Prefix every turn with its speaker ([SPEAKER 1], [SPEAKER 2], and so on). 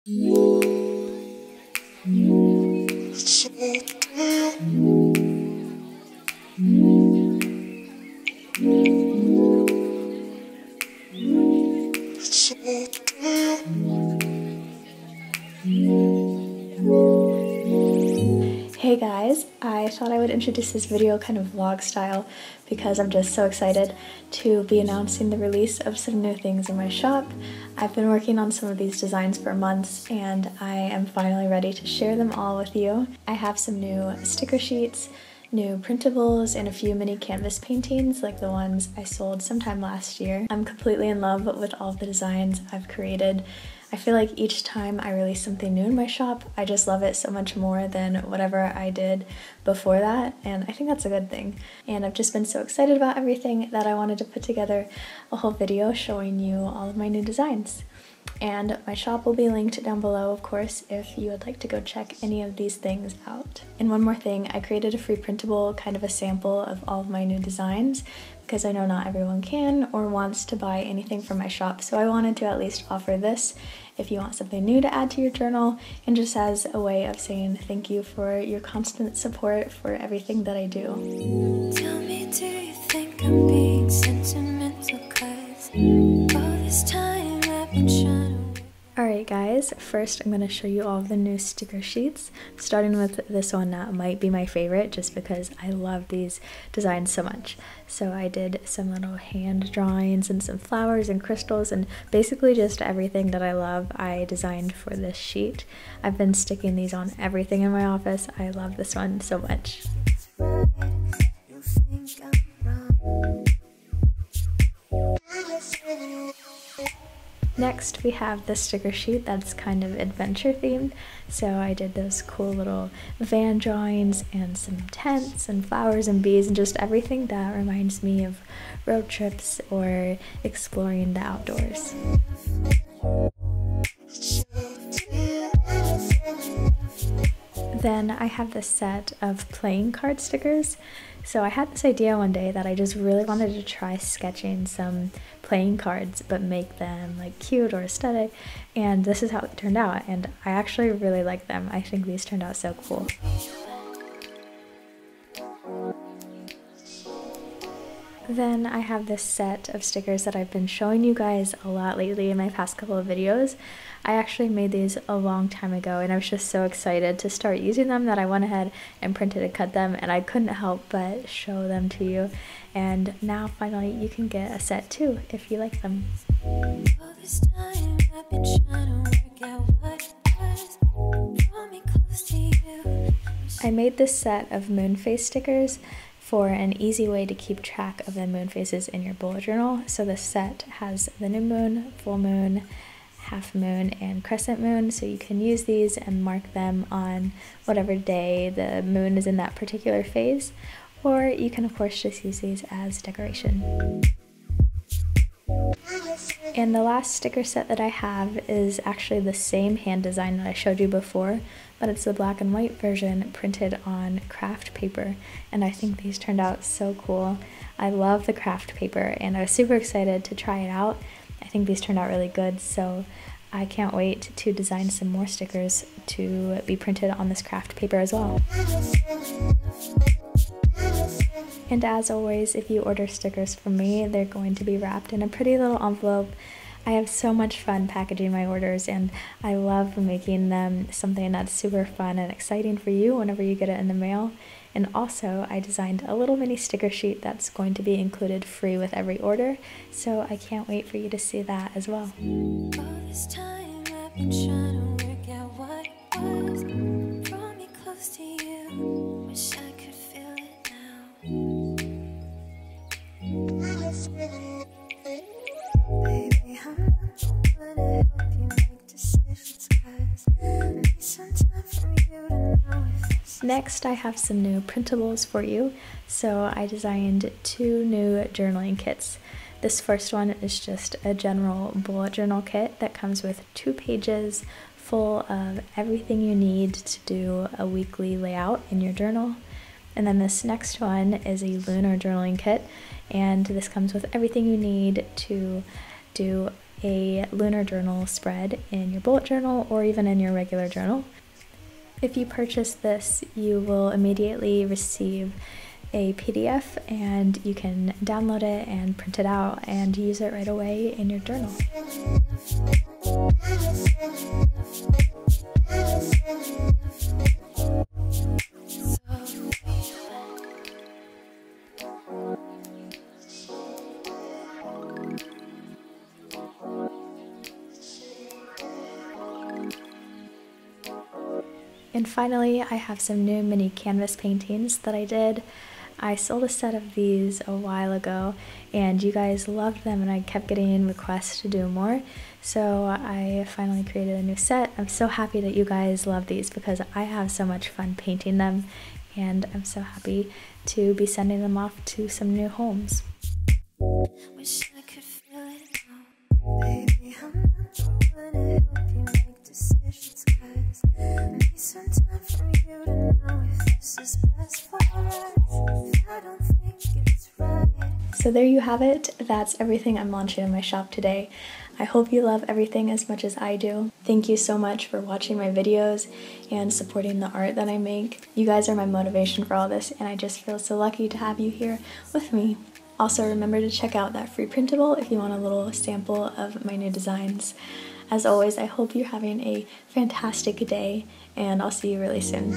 [SPEAKER 1] Hey guys, I thought I would introduce this video kind of vlog style because I'm just so excited to be announcing the release of some new things in my shop. I've been working on some of these designs for months and I am finally ready to share them all with you. I have some new sticker sheets, new printables, and a few mini canvas paintings like the ones I sold sometime last year. I'm completely in love with all of the designs I've created. I feel like each time I release something new in my shop, I just love it so much more than whatever I did before that, and I think that's a good thing. And I've just been so excited about everything that I wanted to put together a whole video showing you all of my new designs. And my shop will be linked down below, of course, if you would like to go check any of these things out. And one more thing, I created a free printable, kind of a sample of all of my new designs, because I know not everyone can or wants to buy anything from my shop, so I wanted to at least offer this if you want something new to add to your journal, and just as a way of saying thank you for your constant support for everything that I do.
[SPEAKER 2] Tell me, do you think I'm being sentimental? 'Cause all this time I've been trying to...
[SPEAKER 1] Alright guys, first I'm going to show you all of the new sticker sheets, starting with this one that might be my favorite just because I love these designs so much. So I did some little hand drawings and some flowers and crystals and basically just everything that I love I designed for this sheet. I've been sticking these on everything in my office. I love this one so much.
[SPEAKER 2] You think I'm wrong.
[SPEAKER 1] Next we have the sticker sheet that's kind of adventure themed, so I did those cool little van drawings and some tents and flowers and bees and just everything that reminds me of road trips or exploring the outdoors. Then I have this set of playing card stickers. So I had this idea one day that I just really wanted to try sketching some playing cards but make them like cute or aesthetic, and this is how it turned out, and I actually really like them. I think these turned out so cool. Then I have this set of stickers that I've been showing you guys a lot lately in my past couple of videos. I actually made these a long time ago and I was just so excited to start using them that I went ahead and printed and cut them, and I couldn't help but show them to you. And now finally you can get a set too if you like them.
[SPEAKER 2] All this time I've been trying to work out what was. Draw me close to you.
[SPEAKER 1] I made this set of moon face stickers for an easy way to keep track of the moon phases in your bullet journal. So this set has the new moon, full moon, half moon, and crescent moon, so you can use these and mark them on whatever day the moon is in that particular phase, or you can of course just use these as decoration. And the last sticker set that I have is actually the same hand design that I showed you before, but it's the black and white version printed on craft paper, and I think these turned out so cool. I love the craft paper and I was super excited to try it out. I think these turned out really good, so I can't wait to design some more stickers to be printed on this craft paper as well. And as always, if you order stickers from me, they're going to be wrapped in a pretty little envelope. I have so much fun packaging my orders, and I love making them something that's super fun and exciting for you whenever you get it in the mail. And also, I designed a little mini sticker sheet that's going to be included free with every order, so I can't wait for you to see that as well.
[SPEAKER 2] All this time I've been trying to work out what was. Draw me close to you. Wish I could feel it now. Baby, I'm gonna help you make decisions, 'cause I need some time from you to know if it's...
[SPEAKER 1] Next, I have some new printables for you. So I designed 2 new journaling kits. This first one is just a general bullet journal kit that comes with 2 pages full of everything you need to do a weekly layout in your journal. And then this next one is a lunar journaling kit, and this comes with everything you need to do a lunar journal spread in your bullet journal or even in your regular journal. If you purchase this, you will immediately receive a PDF and you can download it and print it out and use it right away in your journal. And finally, I have some new mini canvas paintings that I did. I sold a set of these a while ago and you guys loved them and I kept getting requests to do more. So I finally created a new set. I'm so happy that you guys love these because I have so much fun painting them and I'm so happy to be sending them off to some new homes.
[SPEAKER 2] Wish I could feel it now. Baby, I'm not the one to help you make decisions, 'cause I need some time for you to know if this is best for us. I don't think it's right.
[SPEAKER 1] So there you have it. That's everything I'm launching in my shop today. I hope you love everything as much as I do. Thank you so much for watching my videos and supporting the art that I make. You guys are my motivation for all this and I just feel so lucky to have you here with me. Also remember to check out that free printable if you want a little sample of my new designs. As always, I hope you're having a fantastic day and I'll see you really soon.